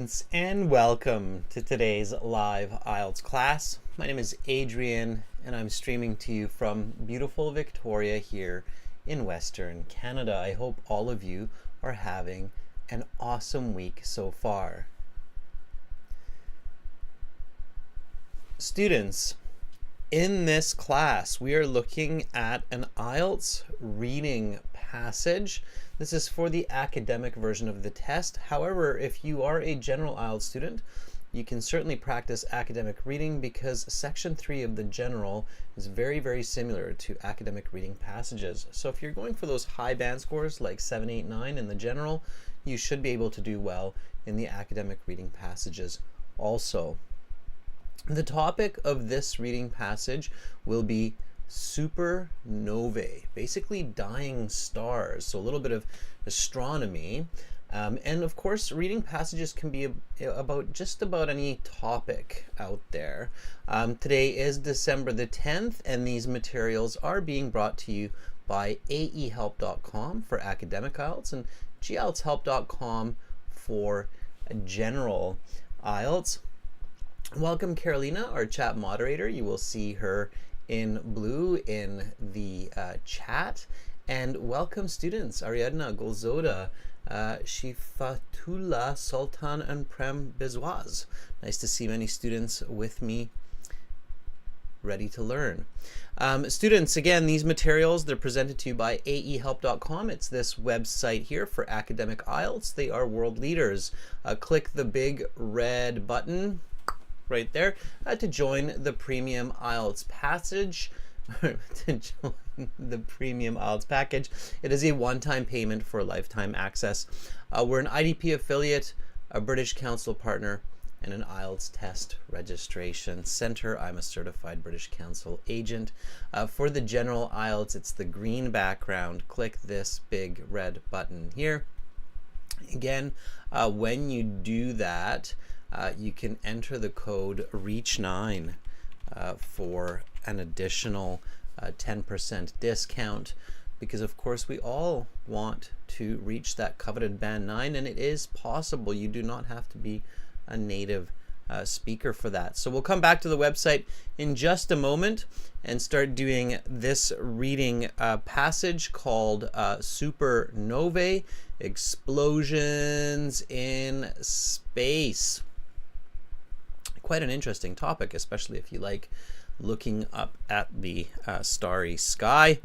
And welcome to today's live IELTS class. My name is Adrian and I'm streaming to you from beautiful Victoria here in Western Canada. I hope all of you are having an awesome week so far. Students, in this class we are looking at an IELTS reading passage. This is for the academic version of the test. However, if you are a general IELTS student, you can certainly practice academic reading because section 3 of the general is very similar to academic reading passages. So if you're going for those high band scores like 7, 8, 9 in the general, you should be able to do well in the academic reading passages also. The topic of this reading passage will be Supernovae, basically dying stars, so a little bit of astronomy. And of course, reading passages can be about just about any topic out there. Today is December the 10th, and these materials are being brought to you by aehelp.com for academic IELTS and gieltshelp.com for general IELTS. Welcome Carolina, our chat moderator. You will see her in blue in the chat. And welcome students, Ariadna, Golzoda, Shifatullah, Sultan, and Prem Bizwaz. Nice to see many students with me ready to learn. Students, again, these materials, they're presented to you by aehelp.com. It's this website here for academic IELTS. They are world leaders. Click the big red button right there to join the premium IELTS passage. To join the premium IELTS package. It is a one-time payment for lifetime access. We're an IDP affiliate, a British Council partner, and an IELTS test registration center. I'm a certified British Council agent. For the general IELTS, it's the green background. Click this big red button here. Again, when you do that, you can enter the code REACH9 for an additional 10% discount, because of course we all want to reach that coveted band 9, and it is possible. You do not have to be a native speaker for that. So we'll come back to the website in just a moment and start doing this reading passage called Supernovae, Explosions in Space. Quite an interesting topic, especially if you like looking up at the starry sky.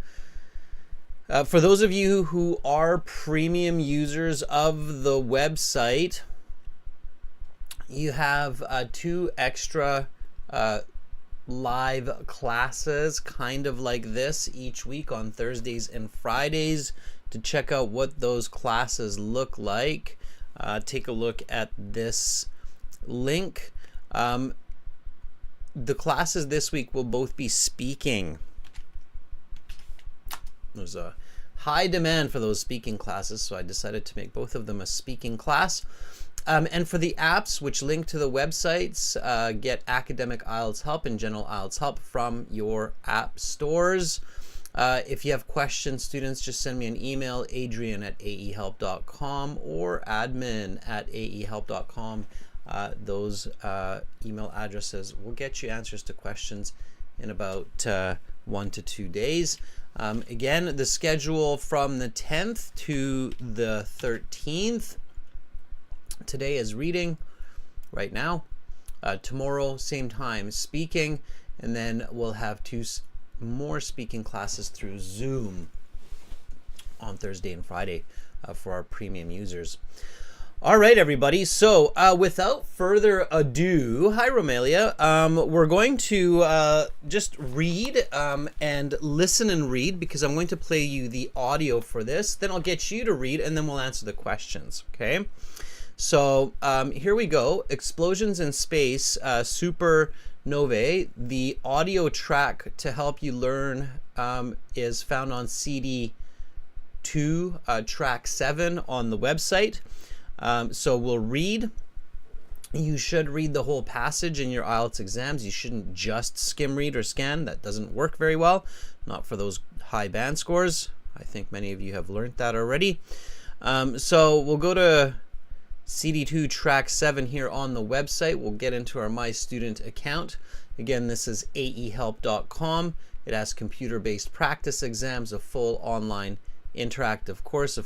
For those of you who are premium users of the website, you have 2 extra live classes kind of like this each week on Thursdays and Fridays. To check out what those classes look like, take a look at this link. The classes this week will both be speaking. There's a high demand for those speaking classes, so I decided to make both of them a speaking class. And for the apps, which link to the websites, get Academic IELTS Help and General IELTS Help from your app stores. If you have questions, students, just send me an email, adrian@aehelp.com or admin@aehelp.com. Those email addresses will get you answers to questions in about 1 to 2 days. Again, the schedule from the 10th to the 13th. Today is reading right now. Tomorrow, same time, speaking. And then we'll have 2 more speaking classes through Zoom on Thursday and Friday for our premium users. All right, everybody. So without further ado, hi, Romelia. We're going to just read and listen and read, because I'm going to play you the audio for this. Then I'll get you to read, and then we'll answer the questions. Okay. So here we go. Explosions in Space, Supernovae. The audio track to help you learn is found on CD 2, track 7 on the website. So we'll read. You should read the whole passage in your IELTS exams. You shouldn't just skim read or scan. That doesn't work very well. Not for those high band scores. I think many of you have learned that already. So we'll go to CD2 track 7 here on the website. We'll get into our My Student account. Again, this is aehelp.com. It has computer-based practice exams, a full online interactive course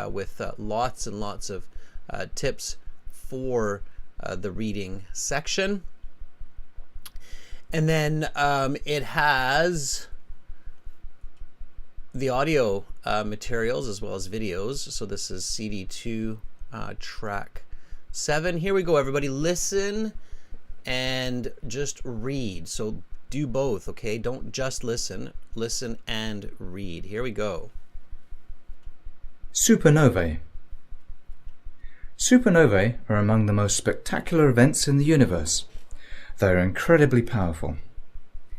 with lots and lots of tips for the reading section. And then it has the audio materials as well as videos. So this is CD2 track 7. Here we go, everybody. Listen and just read. So do both, okay? Don't just listen. Listen and read. Here we go. Supernovae. Supernovae are among the most spectacular events in the universe. They are incredibly powerful.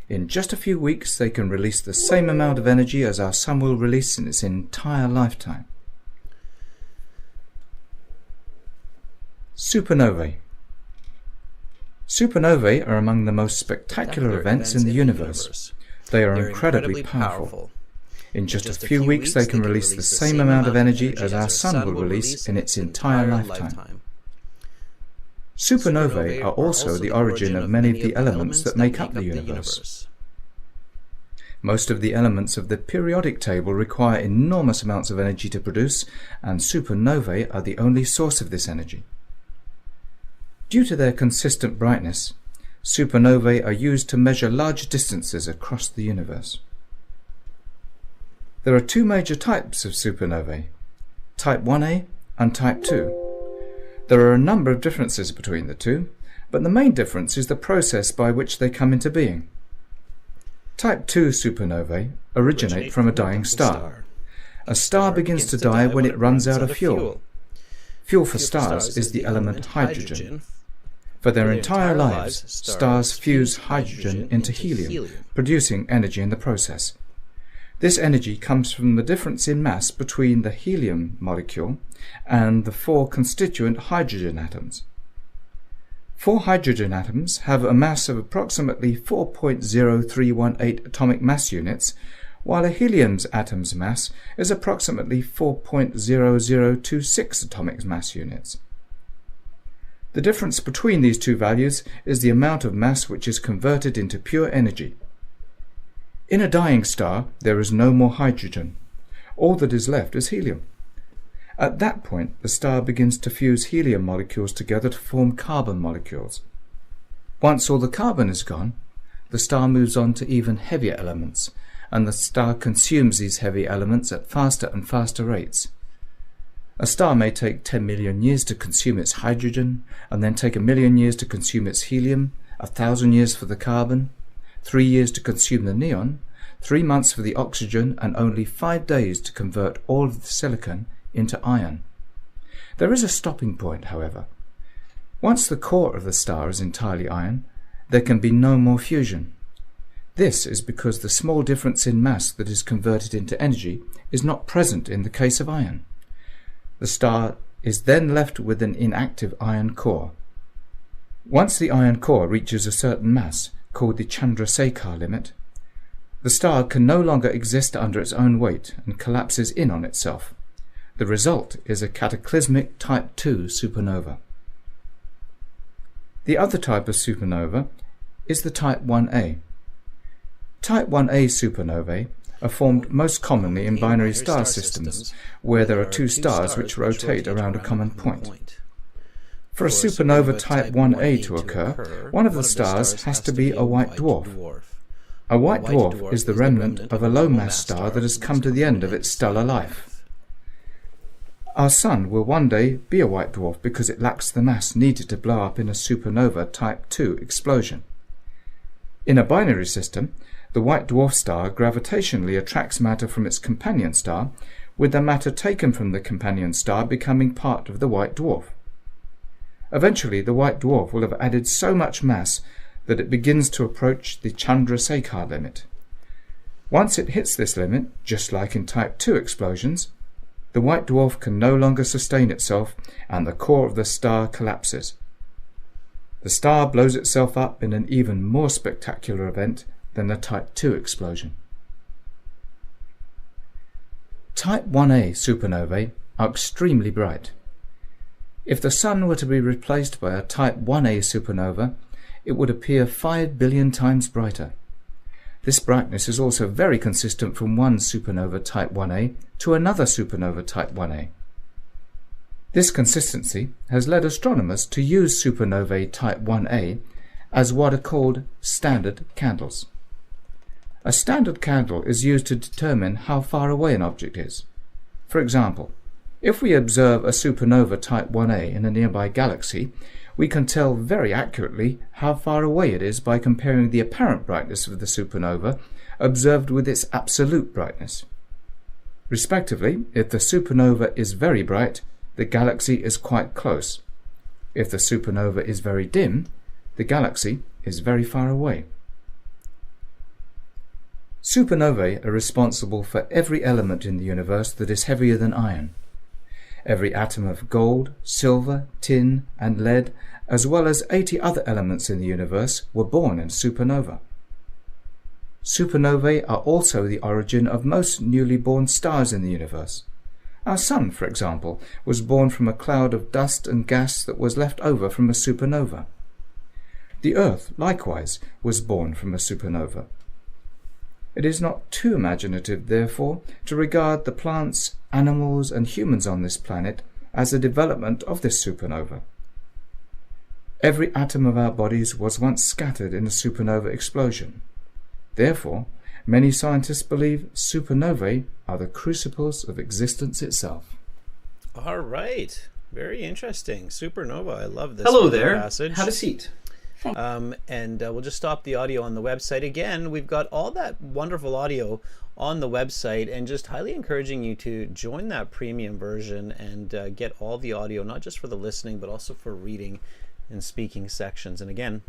In just a few weeks, they can release the same amount of energy as our Sun will release in its entire lifetime. Supernovae. Supernovae are among the most spectacular events in the universe. They are incredibly powerful. In just a few weeks, they can release the same amount of energy as our Sun will release in its entire lifetime. Supernovae are also the origin of many of the elements that make up the universe. Most of the elements of the periodic table require enormous amounts of energy to produce, and supernovae are the only source of this energy. Due to their consistent brightness, supernovae are used to measure large distances across the universe. There are two major types of supernovae, Type 1a and Type 2. There are a number of differences between the two, but the main difference is the process by which they come into being. Type 2 supernovae originate from a dying star. A star begins to die when it runs out of fuel. Fuel for stars is the element hydrogen. For their entire lives, stars fuse hydrogen into helium, producing energy in the process. This energy comes from the difference in mass between the helium molecule and the 4 constituent hydrogen atoms. 4 hydrogen atoms have a mass of approximately 4.0318 atomic mass units, while a helium's atom's mass is approximately 4.0026 atomic mass units. The difference between these two values is the amount of mass which is converted into pure energy. In a dying star, there is no more hydrogen. All that is left is helium. At that point, the star begins to fuse helium molecules together to form carbon molecules. Once all the carbon is gone, the star moves on to even heavier elements, and the star consumes these heavy elements at faster and faster rates. A star may take 10 million years to consume its hydrogen, and then take 1 million years to consume its helium, 1,000 years for the carbon, 3 years to consume the neon, 3 months for the oxygen, and only 5 days to convert all of the silicon into iron. There is a stopping point, however. Once the core of the star is entirely iron, there can be no more fusion. This is because the small difference in mass that is converted into energy is not present in the case of iron. The star is then left with an inactive iron core. Once the iron core reaches a certain mass, called the Chandrasekhar limit, the star can no longer exist under its own weight and collapses in on itself. The result is a cataclysmic Type 2 supernova. The other type of supernova is the Type 1a. Type 1a supernovae are formed most commonly in binary star systems, where there are 2 stars which rotate around a common point. For a supernova Type 1a to occur, one of the stars has to be a white dwarf. A white dwarf is the remnant of a low-mass star that has come to the end of its stellar life. Our Sun will one day be a white dwarf because it lacks the mass needed to blow up in a supernova Type 2 explosion. In a binary system, the white dwarf star gravitationally attracts matter from its companion star, with the matter taken from the companion star becoming part of the white dwarf. Eventually, the white dwarf will have added so much mass that it begins to approach the Chandrasekhar limit. Once it hits this limit, just like in Type 2 explosions, the white dwarf can no longer sustain itself and the core of the star collapses. The star blows itself up in an even more spectacular event than the Type 2 explosion. Type 1a supernovae are extremely bright. If the Sun were to be replaced by a Type 1a supernova, it would appear 5 billion times brighter. This brightness is also very consistent from one supernova Type 1a to another supernova Type 1a. This consistency has led astronomers to use supernovae Type 1a as what are called standard candles. A standard candle is used to determine how far away an object is. For example, if we observe a supernova Type 1a in a nearby galaxy, we can tell very accurately how far away it is by comparing the apparent brightness of the supernova observed with its absolute brightness. Respectively, if the supernova is very bright, the galaxy is quite close. If the supernova is very dim, the galaxy is very far away. Supernovae are responsible for every element in the universe that is heavier than iron. Every atom of gold, silver, tin, and lead, as well as 80 other elements in the universe, were born in supernova. Supernovae are also the origin of most newly born stars in the universe. Our Sun, for example, was born from a cloud of dust and gas that was left over from a supernova. The Earth, likewise, was born from a supernova. It is not too imaginative, therefore, to regard the plants, animals, and humans on this planet as a development of this supernova. Every atom of our bodies was once scattered in a supernova explosion. Therefore, many scientists believe supernovae are the crucibles of existence itself. All right. Very interesting. Supernova. I love this Hello there. passage. Have a seat. We'll just stop the audio on the website. Again, we've got all that wonderful audio on the website, and just highly encouraging you to join that premium version and get all the audio, not just for the listening, but also for reading and speaking sections. And again,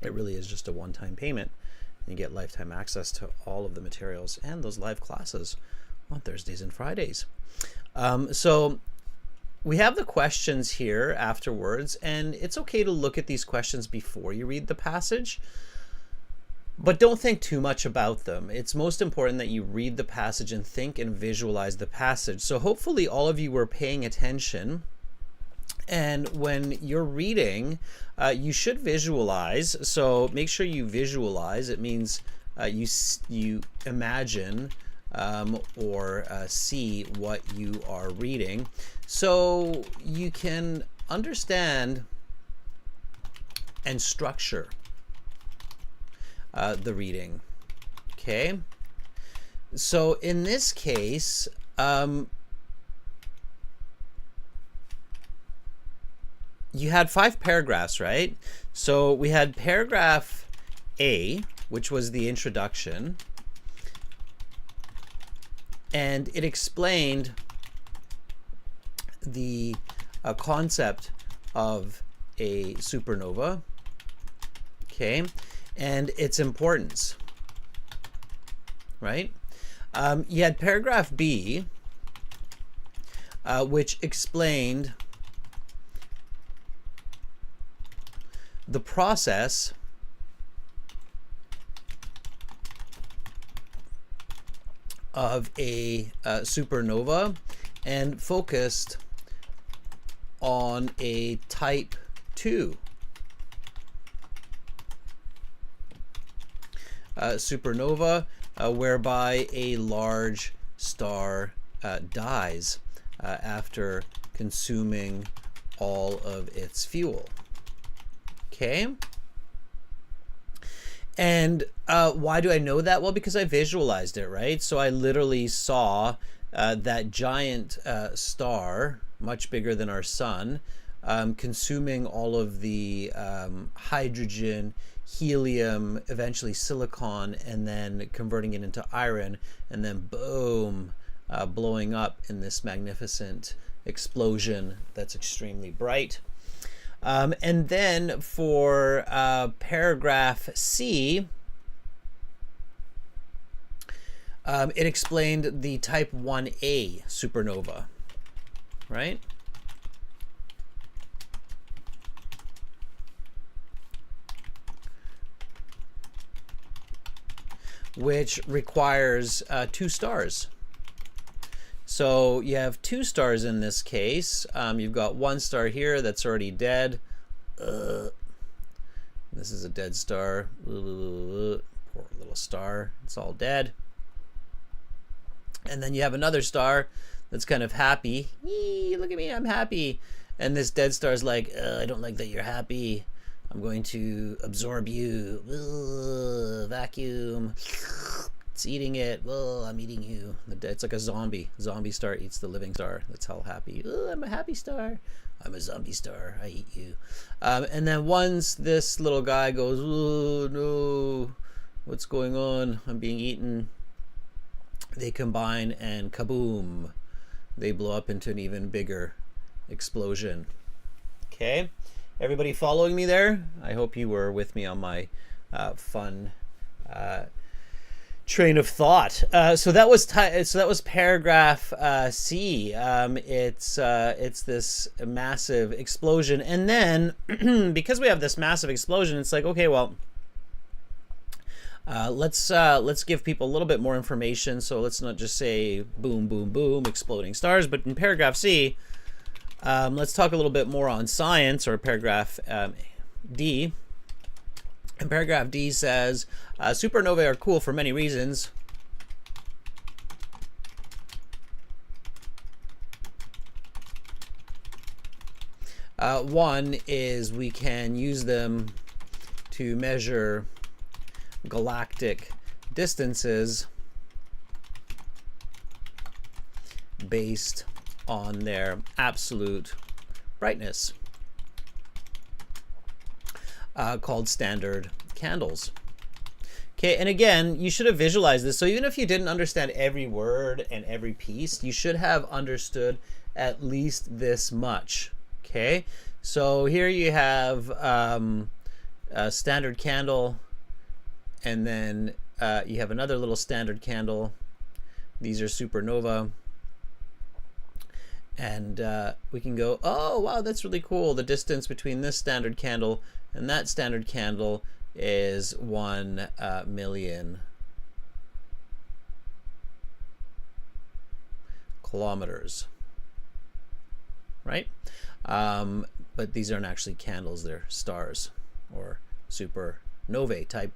it really is just a one-time payment. You get lifetime access to all of the materials and those live classes on Thursdays and Fridays. So we have the questions here afterwards, and it's okay to look at these questions before you read the passage, but don't think too much about them. It's most important that you read the passage and think and visualize the passage. So hopefully all of you were paying attention, and when you're reading, you should visualize. So make sure you visualize. It means you imagine or see what you are reading, so you can understand and structure the reading. Okay, so in this case, you had 5 paragraphs, right? So we had paragraph A, which was the introduction, and it explained the concept of a supernova, okay, and its importance, right? You had paragraph B, which explained the process of a supernova and focused on a type 2 supernova, whereby a large star dies after consuming all of its fuel. Okay. And why do I know that? Well, because I visualized it, right? So I literally saw that giant star, much bigger than our sun, consuming all of the hydrogen, helium, eventually silicon, and then converting it into iron, and then boom, blowing up in this magnificent explosion that's extremely bright. And then for paragraph C, it explained the type 1a supernova, right? Which requires 2 stars. So you have 2 stars in this case. You've got 1 star here that's already dead. This is a dead star. Poor little star. It's all dead. And then you have another star that's kind of happy. Yee, look at me, I'm happy. And this dead star is like, I don't like that you're happy. I'm going to absorb you. Vacuum. It's eating it. I'm eating you. It's like a zombie. Zombie star eats the living star. That's how happy. I'm a happy star. I'm a zombie star. I eat you. And then once this little guy goes, oh no, what's going on? I'm being eaten. They combine and kaboom. They blow up into an even bigger explosion. Okay, everybody following me there? I hope you were with me on my fun train of thought. So that was paragraph C. It's this massive explosion, and then because we have this massive explosion, it's like, okay, well, let's give people a little bit more information. So let's not just say boom, boom, boom, exploding stars, but in paragraph C, let's talk a little bit more on science, or paragraph D. And paragraph D says, supernovae are cool for many reasons. One is we can use them to measure galactic distances based on their absolute brightness, called standard candles. Okay, and again, you should have visualized this. So even if you didn't understand every word and every piece, you should have understood at least this much. Okay, so here you have a standard candle, and then you have another little standard candle. These are supernova. And we can go, oh, wow, that's really cool. The distance between this standard candle and that standard candle is 1 million kilometers, right? But these aren't actually candles, they're stars, or supernovae type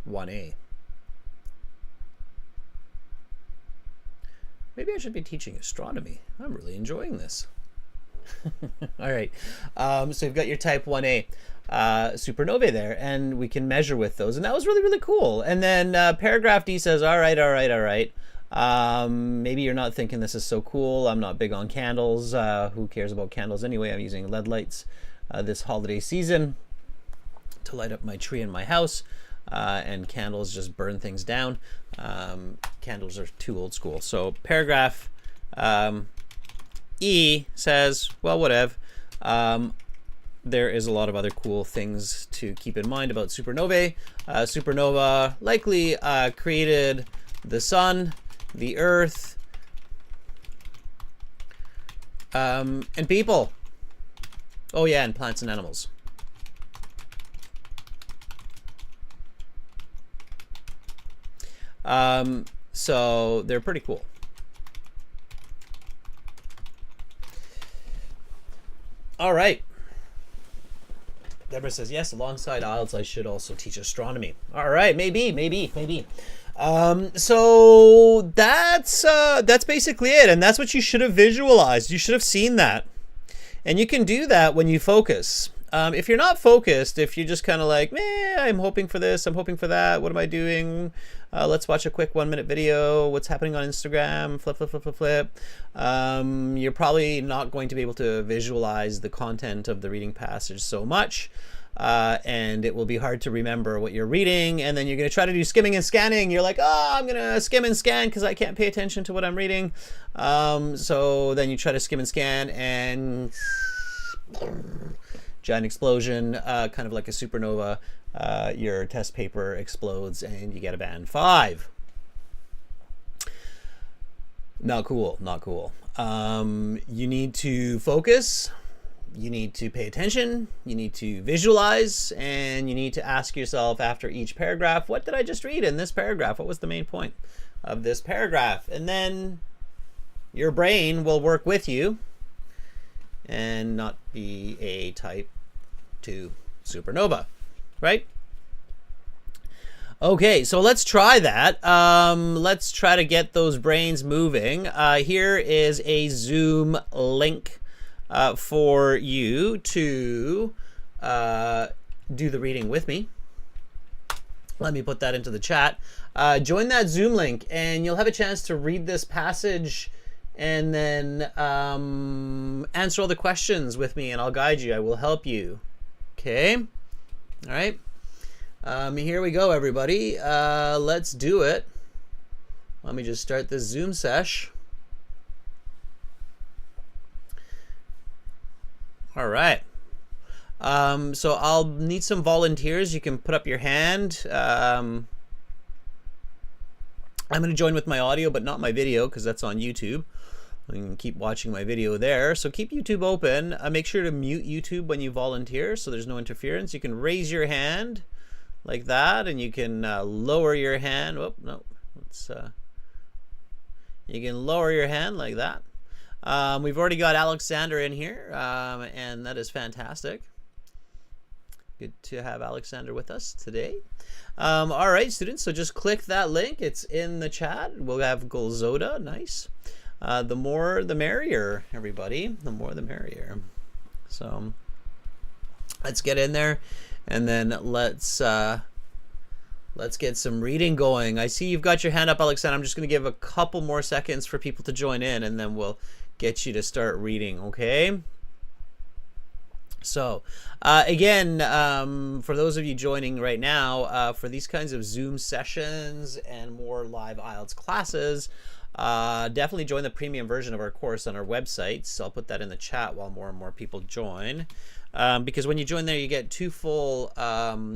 1A. Maybe I should be teaching astronomy. I'm really enjoying this. All right. So you've got your type 1A supernovae there, and we can measure with those. And that was really, really cool. And then paragraph D says, all right. Maybe you're not thinking this is so cool. I'm not big on candles. Who cares about candles anyway? I'm using LED lights this holiday season to light up my tree in my house. And candles just burn things down. Candles are too old school. So paragraph E says, well, whatever. There is a lot of other cool things to keep in mind about supernovae. Supernova likely created the sun, the earth, and people. Oh yeah, and plants and animals. So they're pretty cool. All right. Deborah says, yes, alongside IELTS, I should also teach astronomy. All right, maybe. So that's basically it. And that's what you should have visualized. You should have seen that. And you can do that when you focus. If you're not focused, if you're just kind of like, I'm hoping for this, I'm hoping for that, what am I doing? Let's watch a quick 1-minute video. What's happening on Instagram? Flip. You're probably not going to be able to visualize the content of the reading passage so much. And it will be hard to remember what you're reading. And then you're going to try to do skimming and scanning. You're like, I'm going to skim and scan because I can't pay attention to what I'm reading. So then you try to skim and scan, and giant explosion, kind of like a supernova. Your test paper explodes and you get a band 5. Not cool. You need to focus, you need to pay attention, you need to visualize, and you need to ask yourself after each paragraph, what did I just read in this paragraph? What was the main point? of this paragraph. And then your brain will work with you and not be a type 2 supernova, right? Okay, so let's try that. Let's try to get those brains moving. Here is a Zoom link for you to do the reading with me. Let me put that into the chat. Join that Zoom link and you'll have a chance to read this passage and then answer all the questions with me, and I'll guide you. I will help you. Okay? All right. Here we go, everybody. Let's do it. Let me just start this Zoom sesh. All right. So I'll need some volunteers. You can put up your hand. I'm going to join with my audio, but not my video, because that's on YouTube. You can keep watching my video there. So keep YouTube open. Make sure to mute YouTube when you volunteer so there's no interference. You can raise your hand like that, and you can lower your hand. Oh, no. You can lower your hand like that. We've already got Alexander in here, and that is fantastic. Good to have Alexander with us today. All right, students, so just click that link. It's in the chat. We'll have Golzoda. Nice. The more the merrier, everybody. The more the merrier. So let's get in there, and then let's get some reading going. I see you've got your hand up, Alexander. I'm just going to give a couple more seconds for people to join in, and then we'll get you to start reading, okay? So, again, for those of you joining right now, for these kinds of Zoom sessions and more live IELTS classes, definitely join the premium version of our course on our website. So I'll put that in the chat while more and more people join. Because when you join there, you get 2 full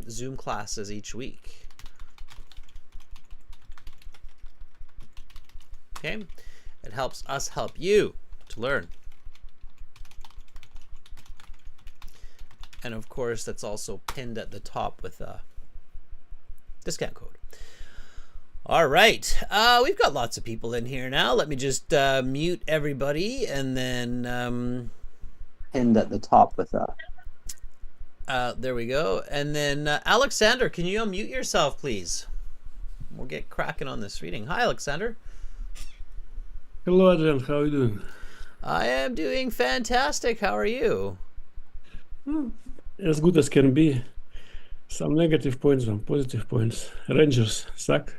Zoom classes each week. Okay? It helps us help you to learn. And of course, that's also pinned at the top with a discount code. All right, we've got lots of people in here now. Let me just mute everybody, and then pinned at the top with a. There we go. And then Alexander, can you unmute yourself, please? We'll get cracking on this reading. Hi, Alexander. Hello, Adrian. How are you doing? I am doing fantastic. How are you? As good as can be. Some negative points, some positive points. Rangers suck.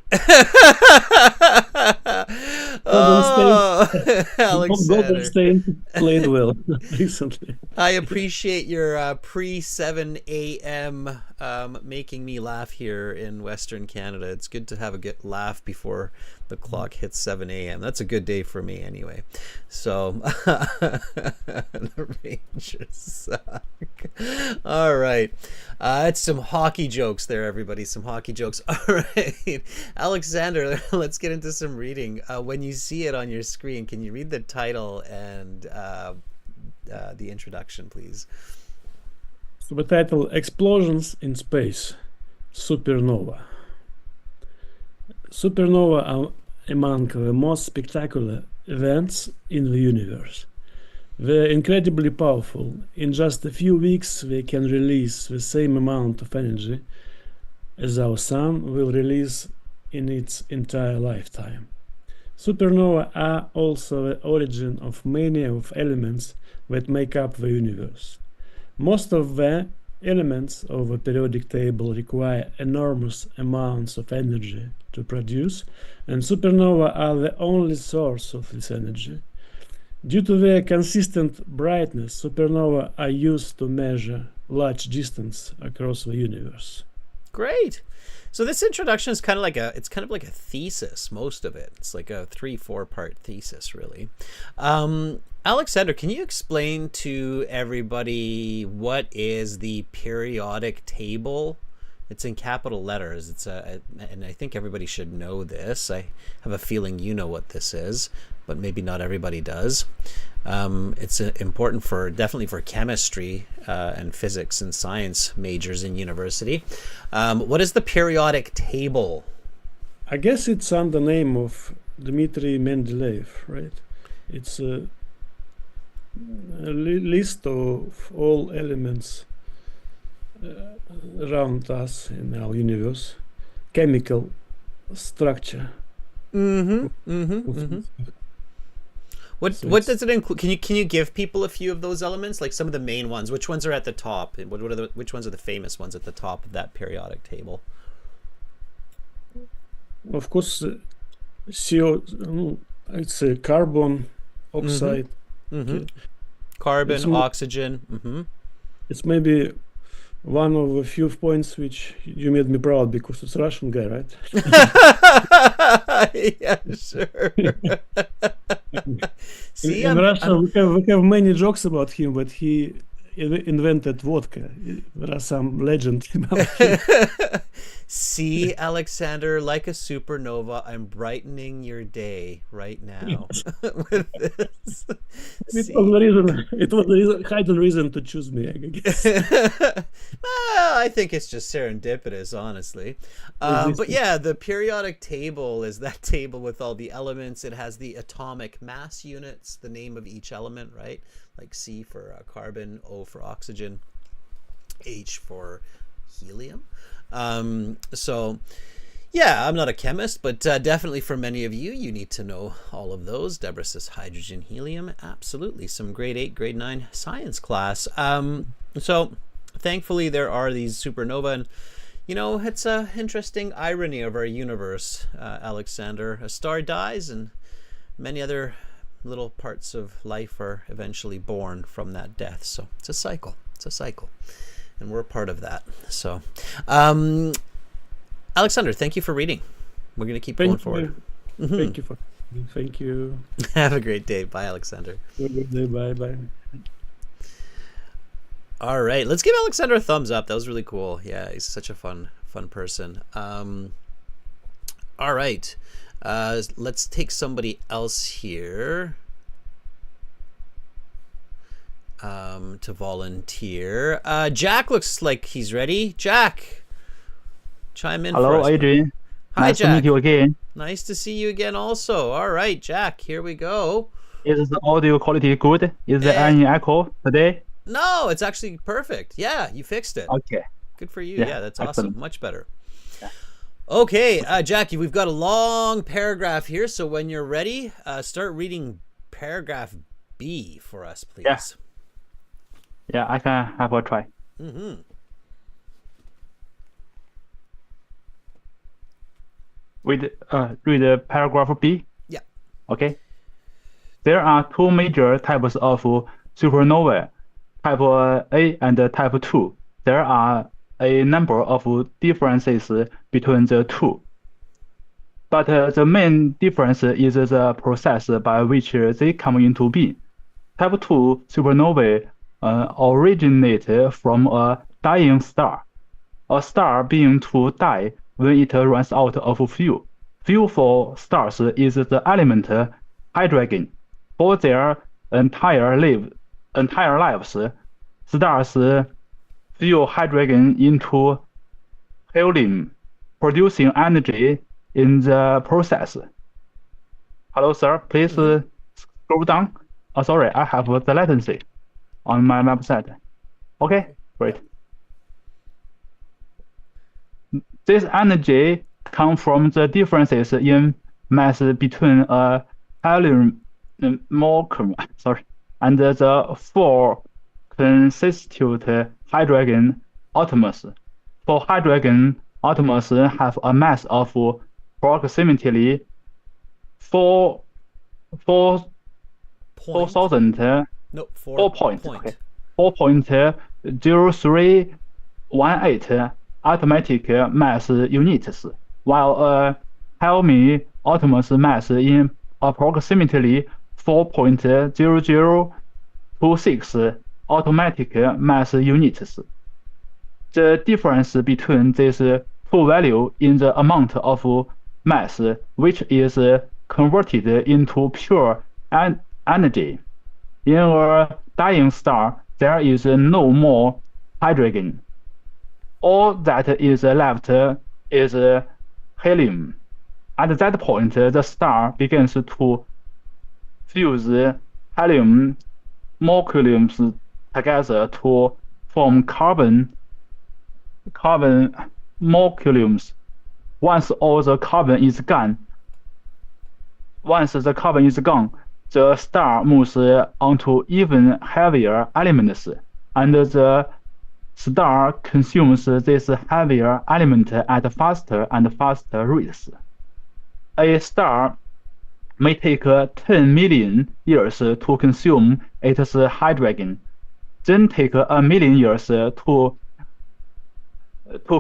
Oh, Golden Alexander. State played well recently. I appreciate your pre-7 a.m. Making me laugh here in Western Canada. It's good to have a good laugh before the clock hits 7 a.m. That's a good day for me anyway. So, the Rangers suck. All right. It's some hockey jokes there, everybody. Some hockey jokes. All right. Alexander, let's get into some reading. When you see it on your screen, can you read the title and the introduction, please? Subtitle: Explosions in Space. Supernova. Supernova are among the most spectacular events in the universe. They're incredibly powerful. In just a few weeks, they can release the same amount of energy as our Sun will release in its entire lifetime. Supernovae are also the origin of many of elements that make up the universe. Most of the elements of the periodic table require enormous amounts of energy to produce, and supernovae are the only source of this energy. Due to their consistent brightness, supernovae are used to measure large distance across the universe. Great. So this introduction is kind of like a thesis, most of it. It's like a 3-4 part thesis, really. Alexander, can you explain to everybody what is the periodic table? It's in capital letters. And I think everybody should know this. I have a feeling you know what this is, but maybe not everybody does. It's important definitely for chemistry and physics and science majors in university. What is the periodic table? I guess it's under the name of Dmitry Mendeleev, right? It's a list of all elements around us in our universe, chemical structure. What does it include? Can you give people a few of those elements, like some of the main ones? Which ones are at the top? And which ones are the famous ones at the top of that periodic table? Of course, CO. It's a carbon oxide. Carbon, oxygen. It's maybe one of a few points which you made me proud because it's Russian guy, right? Yeah, sure. See, in Russia, we have many jokes about him, but he invented vodka. There are some legends about him. See, Alexander, like a supernova, I'm brightening your day right now with this. It was the hidden reason to choose me, I guess. Well, I think it's just serendipitous, honestly. But yeah, the periodic table is that table with all the elements. It has the atomic mass units, the name of each element, right? Like C for carbon, O for oxygen, H for helium. So yeah, I'm not a chemist, but definitely for many of you, you need to know all of those. Deborah says hydrogen, helium. Absolutely. Some grade 8, grade 9 science class. So thankfully there are these supernova, and you know, it's a interesting irony of our universe, Alexander. A star dies and many other little parts of life are eventually born from that death. So it's a cycle. It's a cycle. And we're a part of that. So, Alexander, thank you for reading. We're going to keep going forward. Thank you. Thank you. Have a great day. Bye, Alexander. Have a good day. Bye. All right. Let's give Alexander a thumbs up. That was really cool. Yeah, he's such a fun person. All right. Let's take somebody else here. To volunteer. Jack looks like he's ready. Jack, chime in. Hello, for us. Adrian. Hi, nice Jack. to meet you again. Nice to see you again also. All right, Jack, here we go. Is the audio quality good? Is there any echo today? No, it's actually perfect. Yeah, you fixed it. Okay. Good for you. Yeah, Yeah, that's excellent. awesome. Much better. Yeah. Okay, Jackie, we've got a long paragraph here, so when you're ready, start reading paragraph B for us, please. Yeah. Yeah, I can have a try. Read paragraph B. Yeah. Okay. There are two major types of supernovae, type A and type 2. There are a number of differences between the two. But the main difference is the process by which they come into being. Type 2 supernovae originate from a dying star. A star being to die when it runs out of fuel. Fuel for stars is the element hydrogen. For their entire lives, stars fuel hydrogen into helium, producing energy in the process. Hello, sir. Please scroll down. Oh, sorry, I have the latency on my website. Okay, great. This energy comes from the differences in mass between a helium molecule, and the four constituent hydrogen atoms. For hydrogen atoms have a mass of approximately 4,000. No, 4.0318 atomic mass units, while helium atoms mass in approximately 4.0026 atomic mass units. The difference between these two values in the amount of mass which is converted into pure energy. In a dying star, there is no more hydrogen. All that is left is helium. At that point, the star begins to fuse helium molecules together to form carbon molecules. Once the carbon is gone, the star moves onto even heavier elements, and the star consumes this heavier element at faster and faster rates. A star may take 10 million years to consume its hydrogen, then take 1,000,000 years to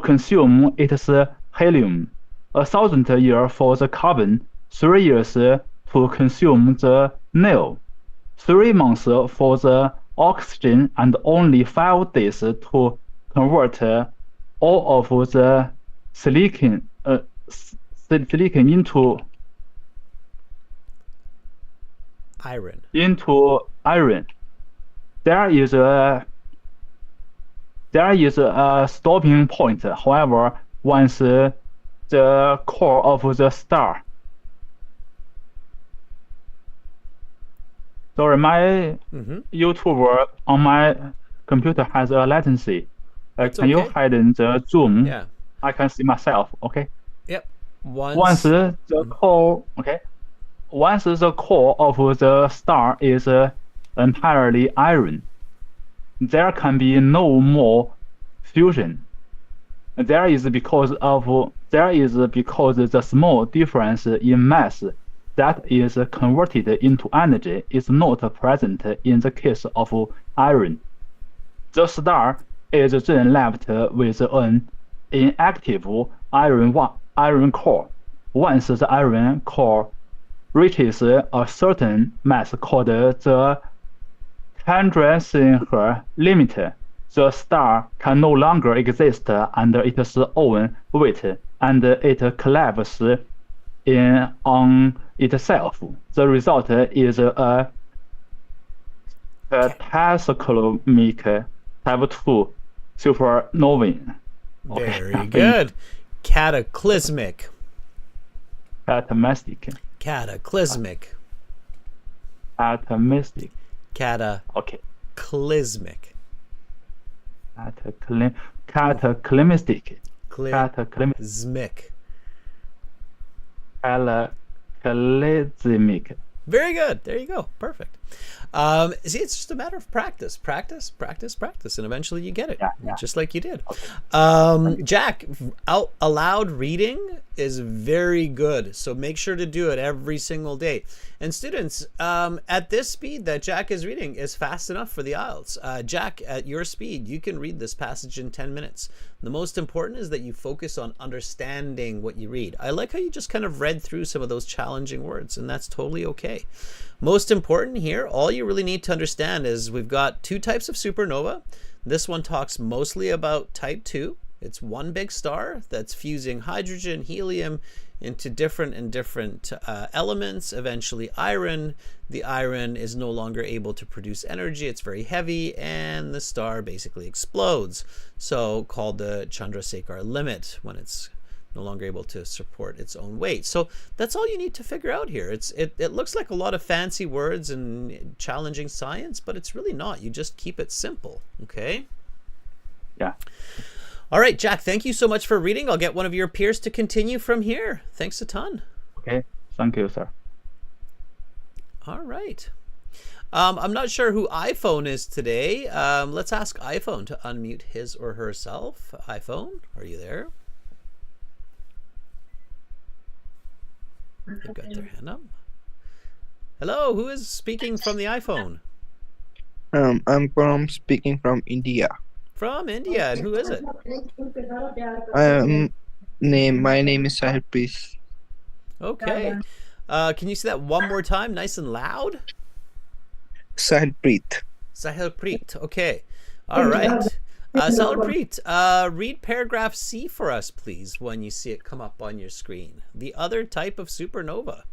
consume its helium, 1,000 years for the carbon, 3 years to consume the nail, 3 months for the oxygen, and only 5 days to convert all of the silicon into iron. There is a stopping point. However, once the core of the star. Sorry, my YouTube on my computer has a latency. Can you hide in the zoom? Yeah. I can see myself. Okay. Yep. Once the core. Okay. Once the core of the star is entirely iron, there can be no more fusion. There is because the small difference in mass that is converted into energy is not present in the case of iron. The star is then left with an inactive iron core. Once the iron core reaches a certain mass called the Chandrasekhar limit, the star can no longer exist under its own weight, and it collapses on itself. The result is a cataclysmic type 2 supernova. Very good. Cataclysmic. Cataclysmic. Cataclysmic. Cataclysmic. Cataclysmic. Cataclysmic. Cataclysmic. Very good. There you go. Perfect. See, it's just a matter of practice, and eventually you get it, just like you did. Jack, out aloud reading is very good, so make sure to do it every single day. And students, at this speed that Jack is reading is fast enough for the IELTS. Jack, at your speed, you can read this passage in 10 minutes. The most important is that you focus on understanding what you read. I like how you just kind of read through some of those challenging words, and that's totally okay. Most important here, all you really need to understand is we've got 2 types of supernova. This one talks mostly about type 2. It's one big star that's fusing hydrogen, helium into different elements, eventually iron. The iron is no longer able to produce energy. It's very heavy, and the star basically explodes. So called the Chandrasekhar limit, when it's no longer able to support its own weight. So that's all you need to figure out here. It looks like a lot of fancy words and challenging science, but it's really not. You just keep it simple, okay? Yeah. All right, Jack, thank you so much for reading. I'll get one of your peers to continue from here. Thanks a ton. Okay, thank you, sir. All right. I'm not sure who iPhone is today. Let's ask iPhone to unmute his or herself. iPhone, are you there? They've got their hand up. Hello, who is speaking from the iPhone? I'm speaking from India. From India, and who is it? My name is Sahil, please. Okay. Can you say that one more time, nice and loud? Sahil Preet. Sahil Preet. Okay. All right. Sahil Preet, read paragraph C for us, please, when you see it come up on your screen. The other type of supernova.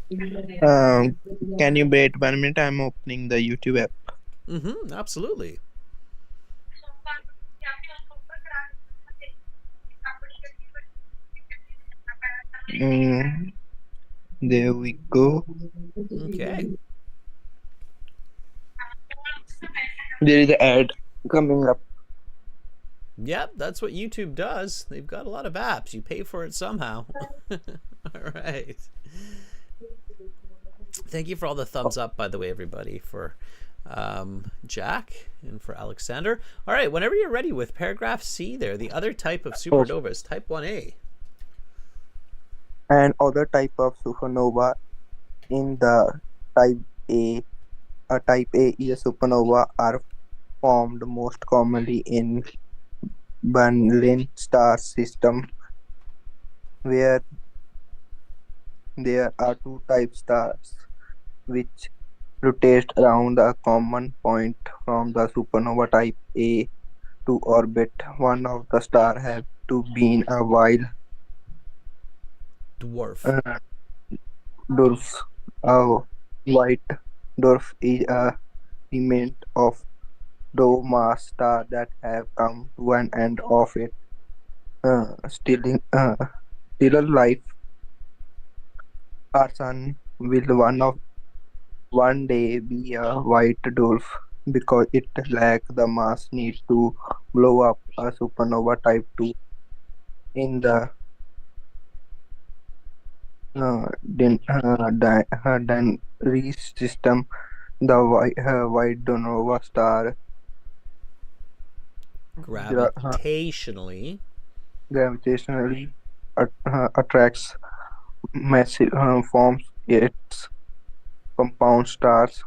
Can you wait 1 minute? I'm opening the YouTube app. Absolutely. There we go. Okay. There is an ad coming up. Yep, that's what YouTube does. They've got a lot of apps. You pay for it somehow. All right. Thank you for all the thumbs up, by the way, everybody, for Jack and for Alexander. All right, whenever you're ready with paragraph C there, the other type of supernovas, type 1A. And other type of supernova in the type A. Type A is a supernova are formed most commonly in Banlin star system, where there are two type stars which rotate around a common point from the supernova type A to orbit. One of the star have to be a while Dwarf. dwarf. A white dwarf is a remnant of the mass star that have come to an end of it. Still life. Our sun will one day be a white dwarf because it lacks the mass need to blow up a supernova type 2 in the Denry system. The white nova star Gravitationally gravitationally attracts massive forms its compound stars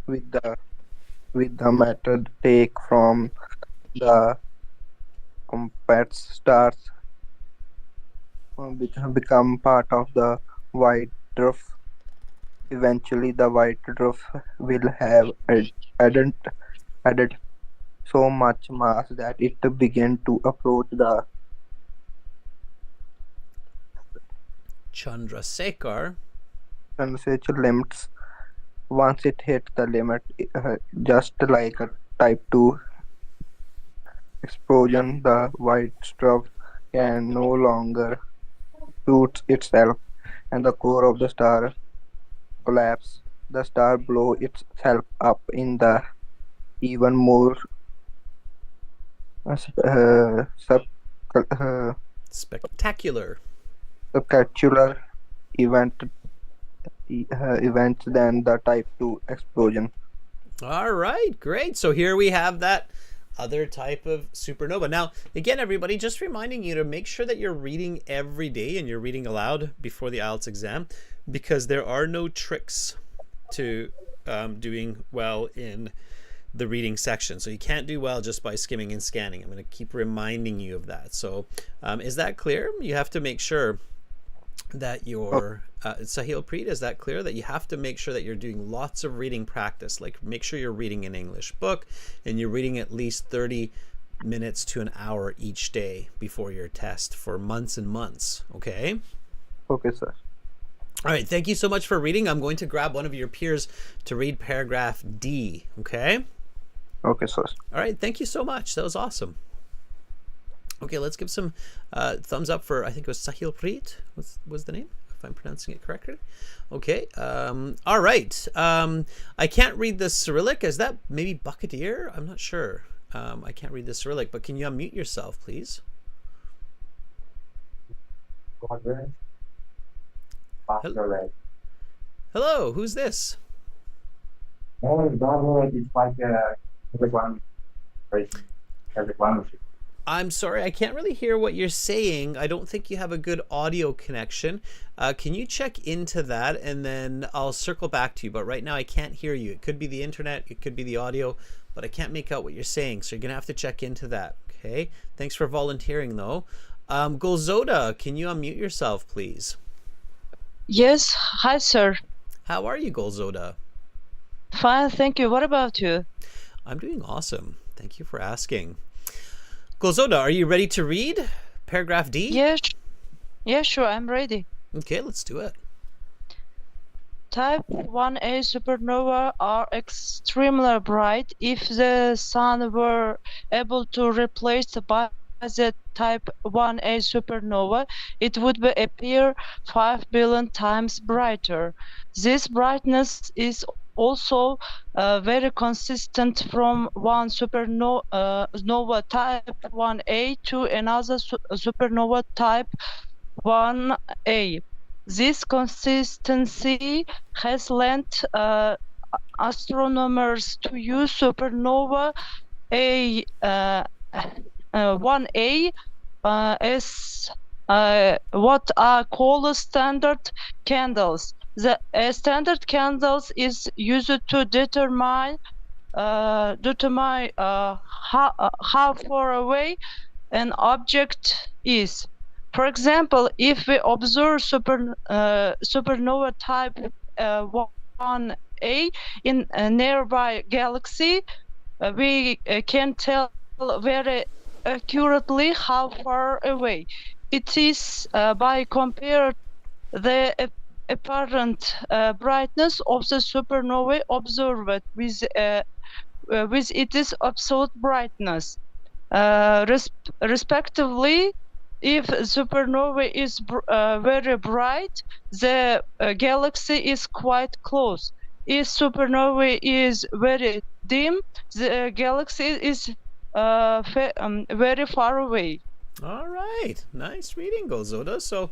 with the matter take from the compact stars become part of the white dwarf. Eventually, the white dwarf will have added so much mass that it begin to approach the Chandrasekhar conceptual limits. Once it hits the limit, just like a type 2 explosion, the white dwarf can no longer suit itself, and the core of the star collapse. The star blow itself up in the even more spectacular spectacular event than the type 2 explosion. All right, great. So here we have that other type of supernova. Now, again, everybody, just reminding you to make sure that you're reading every day and you're reading aloud before the IELTS exam, because there are no tricks to doing well in the reading section. So you can't do well just by skimming and scanning. I'm going to keep reminding you of that. So is that clear? You have to make sure that you're Sahil Preet, is that clear, that you have to make sure that you're doing lots of reading practice? Like, make sure you're reading an English book and you're reading at least 30 minutes to an hour each day before your test for months and months. Okay? Okay, sir. All right, thank you so much for reading. I'm going to grab one of your peers to read paragraph D. Okay? Okay, sir. All right, thank you so much. That was awesome. Okay, let's give some thumbs up for, I think it was Sahil Preet was the name, if I'm pronouncing it correctly. Okay, all right. I can't read the Cyrillic. Is that maybe Buccaneer? I'm not sure. I can't read the Cyrillic, but can you unmute yourself, please? Hello, who's this? I'm sorry, I can't really hear what you're saying. I don't think you have a good audio connection. Can you check into that, and then I'll circle back to you. But right now I can't hear you. It could be the internet, it could be the audio, but I can't make out what you're saying. So you're going to have to check into that. Okay. Thanks for volunteering, though. Golzoda, can you unmute yourself, please? Yes, hi, sir. How are you, Golzoda? Fine, thank you. What about you? I'm doing awesome. Thank you for asking. Golzoda, are you ready to read paragraph D? Yes, yeah, sure, I'm ready. Okay, let's do it. Type 1A supernova are extremely bright. If the sun were able to replace the the type 1a supernova, it would appear 5 billion times brighter. This brightness is also very consistent from one supernova type 1a to another supernova type 1a. This consistency has led astronomers to use supernova 1a as what are called standard candles. The standard candles is used to determine how far away an object is. For example, if we observe supernova type 1a in a nearby galaxy, we can tell very accurately how far away it is by comparing the apparent brightness of the supernova observed with its absolute brightness. Respectively, if supernova is very bright, the galaxy is quite close. If supernova is very dim, the galaxy is very far away. All right, nice reading, Golzoda. So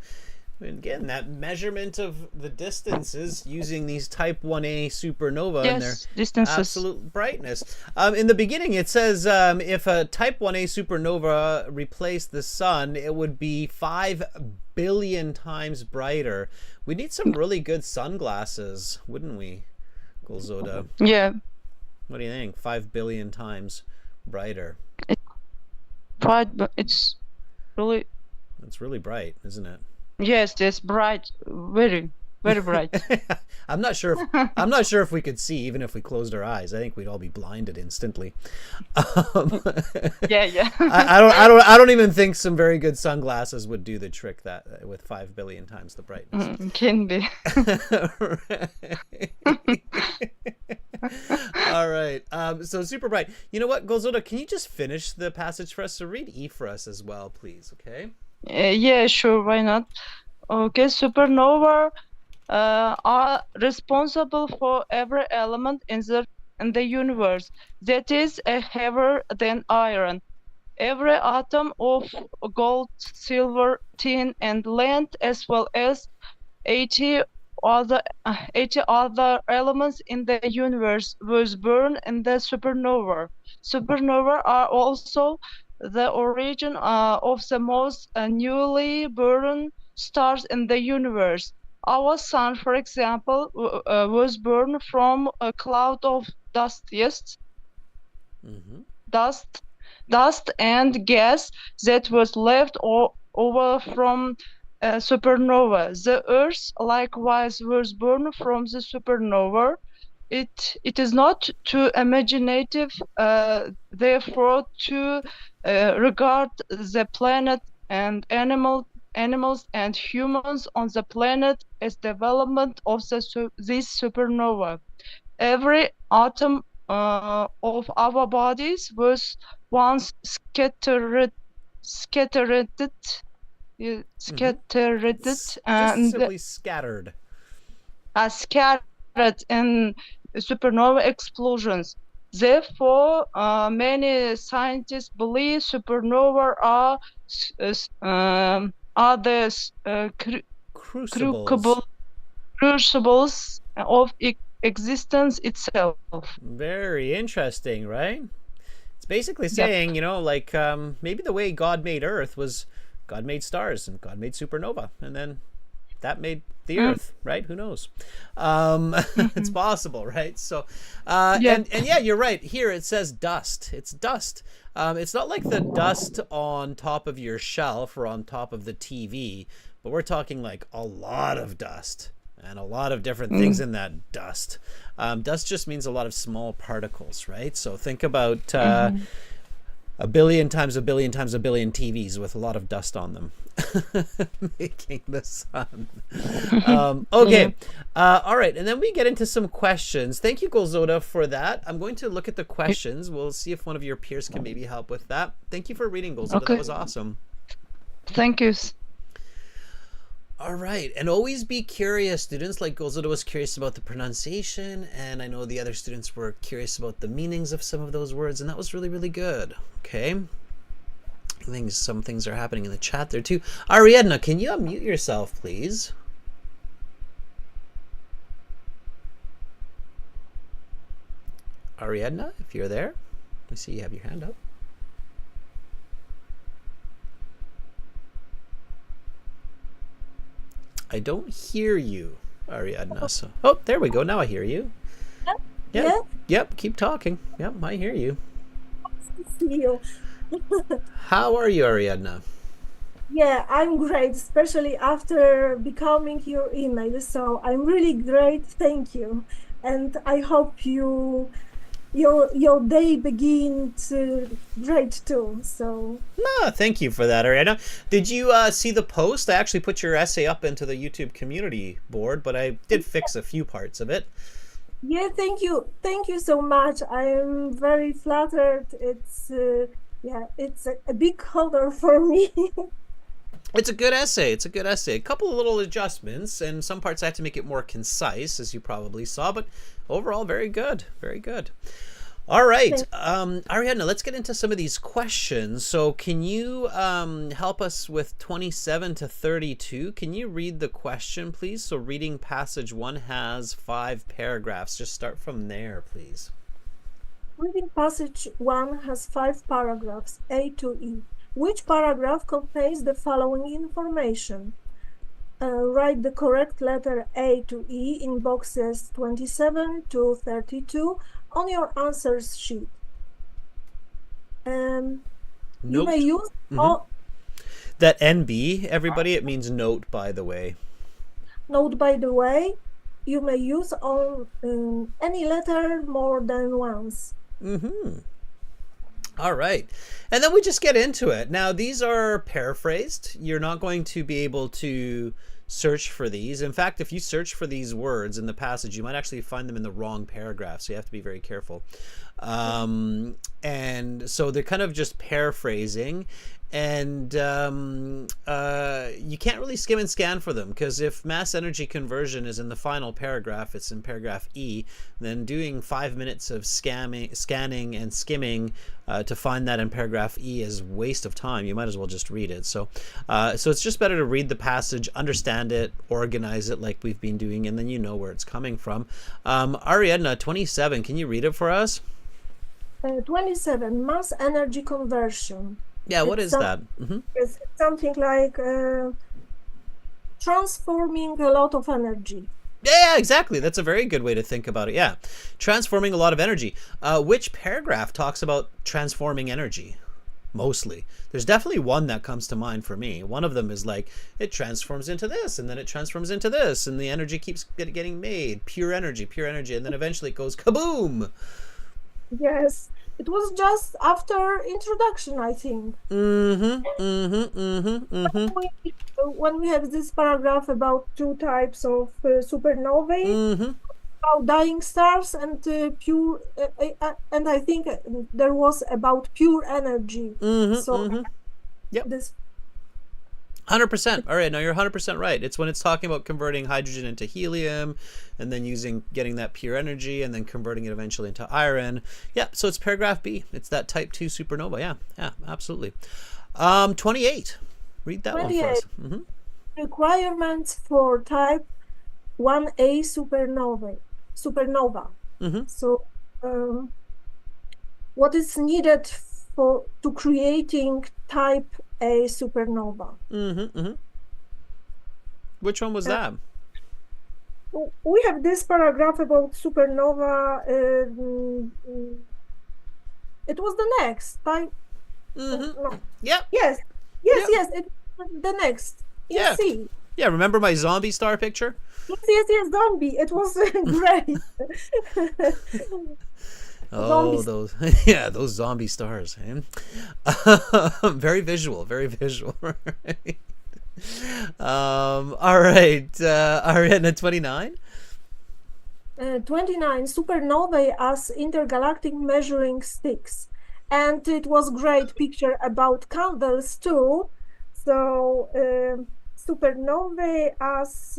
again, that measurement of the distances using these type 1a supernova and their distances. absolute brightness. In the beginning, it says if a type 1a supernova replaced the sun, it would be 5 billion times brighter. We need some really good sunglasses, wouldn't we, Golzoda? Yeah. What do you think? 5 billion times brighter. It's really... It's really bright, isn't it? Yes, it's bright, very, very bright. I'm not sure if we could see, even if we closed our eyes. I think we'd all be blinded instantly. Yeah. I don't even think some very good sunglasses would do the trick that with 5 billion times the brightness. Can be. All right. So super bright. You know what, Golzoda? Can you just finish the passage for us? So read E for us as well, please. Okay. Yeah, sure. Why not? Okay, supernova are responsible for every element in the universe that is heavier than iron. Every atom of gold, silver, tin, and lead, as well as 80 other elements in the universe, was born in the supernova. Supernova are also the origin of the most newly born stars in the universe. Our sun, for example, was born from a cloud of dust, yes? Mm-hmm. Dust and gas that was left over from supernova. The Earth likewise was born from the supernova. It is not too imaginative, therefore, to regard the planet and animals and humans on the planet as development of this supernova. Every atom of our bodies was once scattered and Just simply scattered. Scattered in supernova explosions. Therefore, many scientists believe supernova are the crucibles of existence itself. Very interesting, right? It's basically saying, you know, like maybe the way God made Earth was God made stars and God made supernova, and then that made the Earth, right? Who knows? It's possible, right? So, and yeah, you're right. Here it says dust. It's dust. It's not like the dust on top of your shelf or on top of the TV, but we're talking like a lot of dust and a lot of different things in that dust. Dust just means a lot of small particles, right? So think about a billion times a billion times a billion TVs with a lot of dust on them making the sun. Okay. All right. And then we get into some questions. Thank you, Golzoda, for that. I'm going to look at the questions. We'll see if one of your peers can maybe help with that. Thank you for reading, Golzoda. Okay. That was awesome. Thank you. All right. And always be curious, students. Like Golzoda was curious about the pronunciation, and I know the other students were curious about the meanings of some of those words, and that was really, really good. Okay. I think some things are happening in the chat there too. Ariadna, can you unmute yourself, please? Ariadna, if you're there. I see you have your hand up. I don't hear you, Ariadna. So, oh, there we go. Now I hear you. Yep. Yeah. Yep. Keep talking. Yep. I hear you. See you. How are you, Ariadna? Yeah, I'm great, especially after becoming your email. So I'm really great. Thank you, and I hope your day begins great too. So Thank you for that, Ariadna. Did you see the post? I actually put your essay up into the YouTube community board, but I did fix a few parts of it. yeah, thank you so much. I am very flattered. It's it's a big honor for me. It's a good essay. It's a good essay. A couple of little adjustments, and some parts I had to make it more concise, as you probably saw, but overall, very good. Very good. All right. Ariadna, let's get into some of these questions. So can you help us with 27 to 32? Can you read the question, please? So reading passage 1 has 5 paragraphs. Just start from there, please. Reading passage 1 has 5 paragraphs, A to E. Which paragraph contains the following information? Write the correct letter A to E in boxes 27 to 32 on your answers sheet. You may use all. That NB, everybody, it means note, by the way. Note, by the way, you may use on any letter more than once. All right. And then we just get into it. Now, these are paraphrased. You're not going to be able to search for these. In fact, if you search for these words in the passage, you might actually find them in the wrong paragraph. So you have to be very careful. And so they're kind of just paraphrasing. And you can't really skim and scan for them, because if mass energy conversion is in the final paragraph, it's in paragraph E, then doing 5 minutes of scanning and skimming to find that in paragraph E is a waste of time. You might as well just read it. So it's just better to read the passage, understand it, organize it like we've been doing, and then you know where it's coming from. Ariadna, 27, can you read it for us? 27, mass energy conversion. Yeah, what is that? It's something like transforming a lot of energy. Yeah, exactly. That's a very good way to think about it. Yeah, transforming a lot of energy. Which paragraph talks about transforming energy? Mostly. There's definitely one that comes to mind for me. One of them is like, it transforms into this, and then it transforms into this, and the energy keeps getting made. Pure energy, and then eventually it goes kaboom! Yes. It was just after introduction, I think. When When we have this paragraph about 2 types of supernovae, about dying stars and pure, and I think there was about pure energy. Yep. This 100%. All right, now you're 100% right. It's when it's talking about converting hydrogen into helium, and then getting that pure energy, and then converting it eventually into iron. Yeah, so it's paragraph B. It's that type 2 supernova. Yeah, absolutely. 28. Read that 28. one for us. Requirements for type 1A supernova. So, what is needed to creating type A supernova? Which one was that? We have this paragraph about supernova. It was the next type. No. Yep. Yes. It was the next. Yeah. See. Yeah, remember my zombie star picture? Yes, zombie. It was great. Oh, Zombies. those yeah, those zombie stars. Eh? Very visual, very visual. Right? All right, Ariadna, 29. 29 supernovae as intergalactic measuring sticks. And it was great picture about candles too. So supernovae as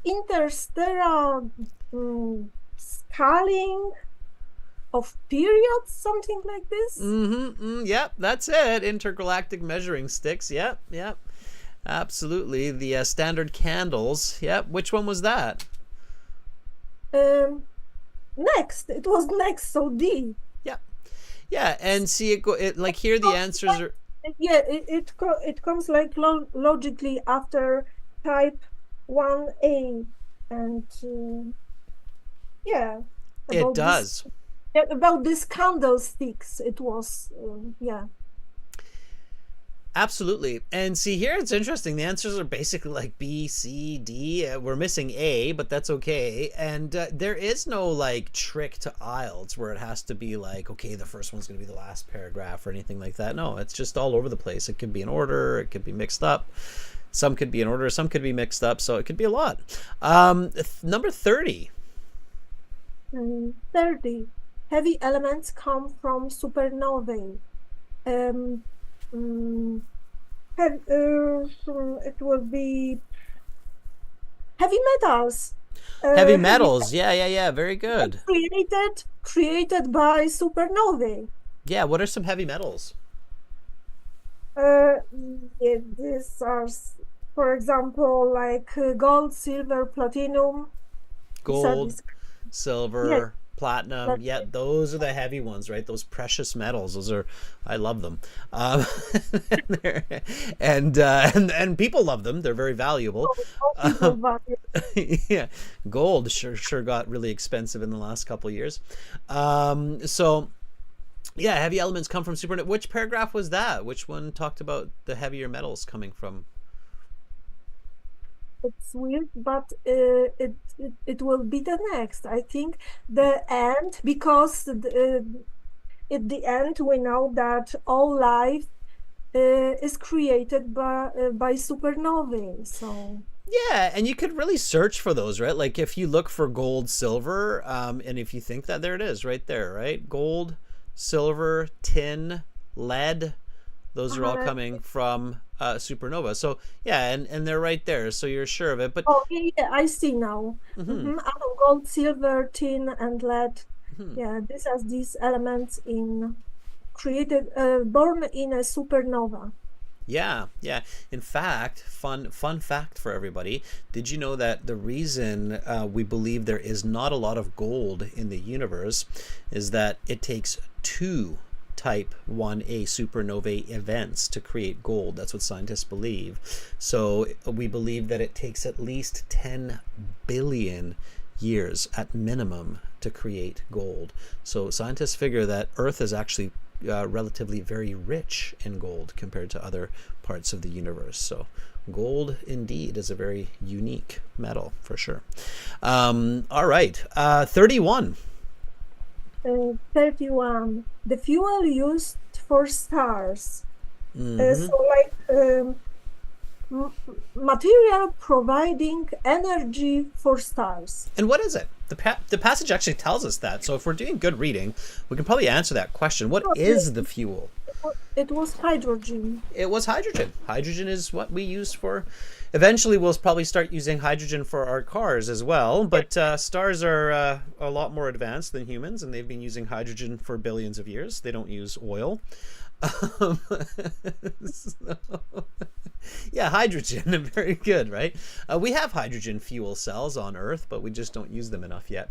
interstellar scaling of periods, something like this. Yep, that's it. Intergalactic measuring sticks. Yep, yep. Absolutely. The standard candles. Yep. Which one was that? Next, it was next, so D. Yeah, yeah, and see it like here the answers are. Yeah, it comes like logically after type 1A, and yeah, It does. About these candlesticks, it was yeah. Absolutely. And see here it's interesting. The answers are basically like B, C, D. We're missing A, but that's okay. And there is no like trick to IELTS where it has to be like, okay, the first one's going to be the last paragraph or anything like that. No, it's just all over the place. It could be in order. It could be mixed up. Some could be in order. Some could be mixed up. So it could be a lot. Number 30. 30. Heavy elements come from supernovae. It will be heavy metals. Heavy metals. Yeah. Very good. Created by supernovae. Yeah. What are some heavy metals? These are, for example, like gold, silver, platinum. Gold, silver. Yeah. Platinum, yeah, those are the heavy ones, right? Those precious metals. Those are, I love them, and people love them. They're very valuable. Yeah, gold sure got really expensive in the last couple of years. So, yeah, heavy elements come from supernova. Which paragraph was that? Which one talked about the heavier metals coming from? It's weird, but it will be the next. I think the end, because at the end we know that all life is created by supernovae. So yeah, and you could really search for those, right? Like if you look for gold, silver, and if you think that, there it is, right there, right? Gold, silver, tin, lead. Those are all coming from supernova. So yeah, and they're right there, so you're sure of it. But yeah, I see now. Atom, gold, silver, tin, and lead. Yeah, these elements born in a supernova. Yeah. In fact, fun fact for everybody. Did you know that the reason we believe there is not a lot of gold in the universe is that it takes 2 type 1A supernovae events to create gold? That's what scientists believe. So we believe that it takes at least 10 billion years at minimum to create gold. So scientists figure that Earth is actually relatively very rich in gold compared to other parts of the universe. So gold indeed is a very unique metal for sure. All right, 31. 31. The fuel used for stars. Material providing energy for stars. And what is it? The passage actually tells us that. So if we're doing good reading, we can probably answer that question. What is the fuel? It was hydrogen. It was hydrogen. Hydrogen is what we use for... Eventually, we'll probably start using hydrogen for our cars as well. But stars are a lot more advanced than humans, and they've been using hydrogen for billions of years. They don't use oil. Yeah, hydrogen. Very good, right? We have hydrogen fuel cells on Earth, but we just don't use them enough yet.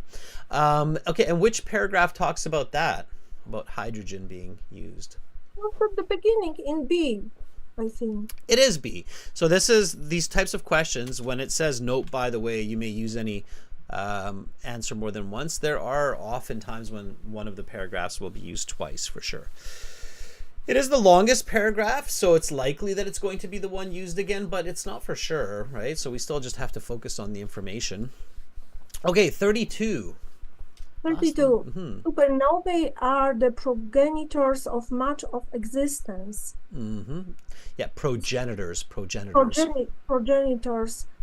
Okay, and which paragraph talks about that? About hydrogen being used? Well, from the beginning in B, I think. It is B. So this is these types of questions. When it says, note, by the way, you may use any answer more than once, there are often times when one of the paragraphs will be used twice for sure. It is the longest paragraph, so it's likely that it's going to be the one used again, but it's not for sure, right? So we still just have to focus on the information. Okay, 32. 32. Mm-hmm. Supernovae are the progenitors of much of existence. Mm-hmm. Yeah, progenitors. Progenitors.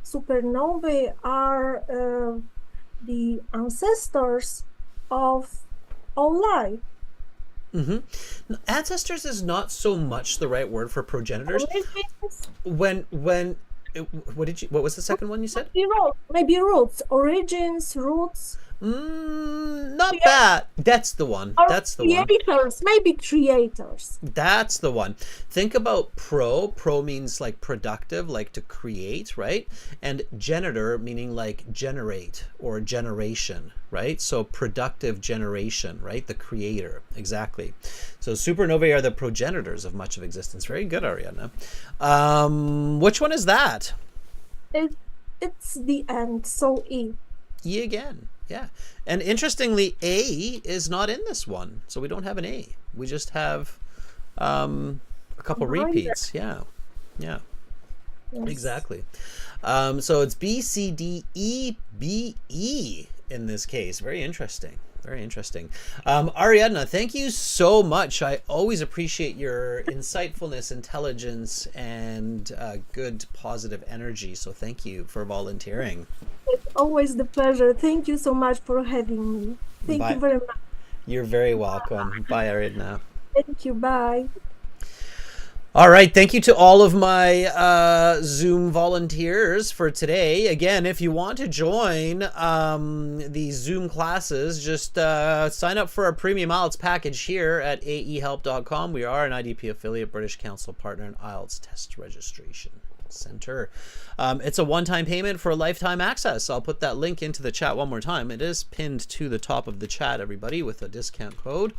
Supernovae are the ancestors of all life. Mm-hmm. Ancestors is not so much the right word for progenitors. Origins, What was the second one you said? maybe roots, origins, roots, Not bad. That's the one. or That's the one. creators, maybe creators. That's the one. Think about pro. Pro means like productive, like to create, right? And genitor meaning like generate or generation, right? So productive generation, right? The creator, exactly. So supernovae are the progenitors of much of existence. Very good, Ariadna. Which one is that? It's the end, so E. E again. Yeah. And interestingly, A is not in this one. So we don't have an A. We just have a couple repeats. Yeah. Yeah. Yes. Exactly. So it's B, C, D, E, B, E in this case. Very interesting. Very interesting. Ariadna, thank you so much. I always appreciate your insightfulness, intelligence, and good positive energy. So thank you for volunteering. It's always the pleasure. Thank you so much for having me. Thank Bye. you very much. You're very welcome. Bye, Ariadna. Thank you. Bye. All right, thank you to all of my Zoom volunteers for today. Again, if you want to join these Zoom classes, just sign up for our premium IELTS package here at aehelp.com. We are an IDP affiliate, British Council partner, and IELTS test registration center. It's a one-time payment for a lifetime access. I'll put that link into the chat one more time. It is pinned to the top of the chat, everybody, with a discount code.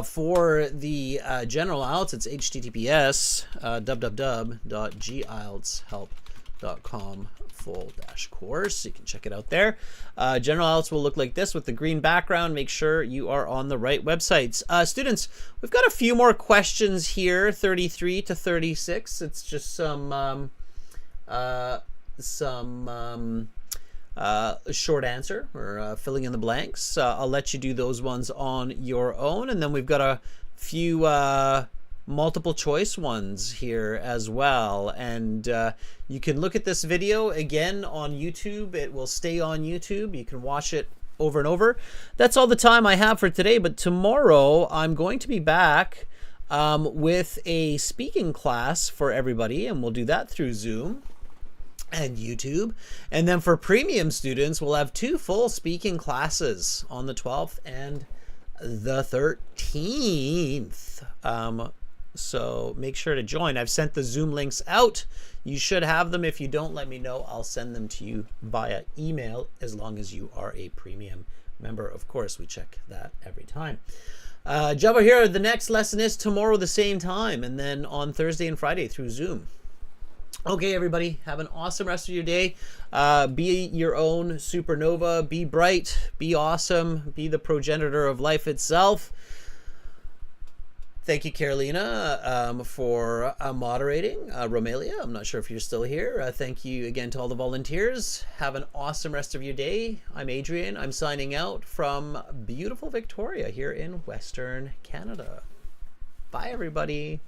For the general IELTS, it's https www.gieltshelp.com/course. You can check it out there. General IELTS will look like this with the green background. Make sure you are on the right websites. Students, we've got a few more questions here, 33 to 36. It's just some short answer or filling in the blanks. I'll let you do those ones on your own, and then we've got a few multiple choice ones here as well. And you can look at this video again on YouTube. It will stay on YouTube. You can watch it over and over. That's all the time I have for today, but tomorrow I'm going to be back with a speaking class for everybody, and we'll do that through Zoom and YouTube. And then for premium students, we'll have 2 full speaking classes on the 12th and the 13th. So make sure to join. I've sent the Zoom links out. You should have them. If you don't, let me know. I'll send them to you via email as long as you are a premium member. Of course, we check that every time. Java here. The next lesson is tomorrow the same time, and then on Thursday and Friday through Zoom. Okay, everybody, have an awesome rest of your day. Be your own supernova. Be bright. Be awesome. Be the progenitor of life itself. Thank you, Carolina, for moderating. Romelia, I'm not sure if you're still here. Thank you again to all the volunteers. Have an awesome rest of your day. I'm Adrian. I'm signing out from beautiful Victoria here in Western Canada. Bye, everybody.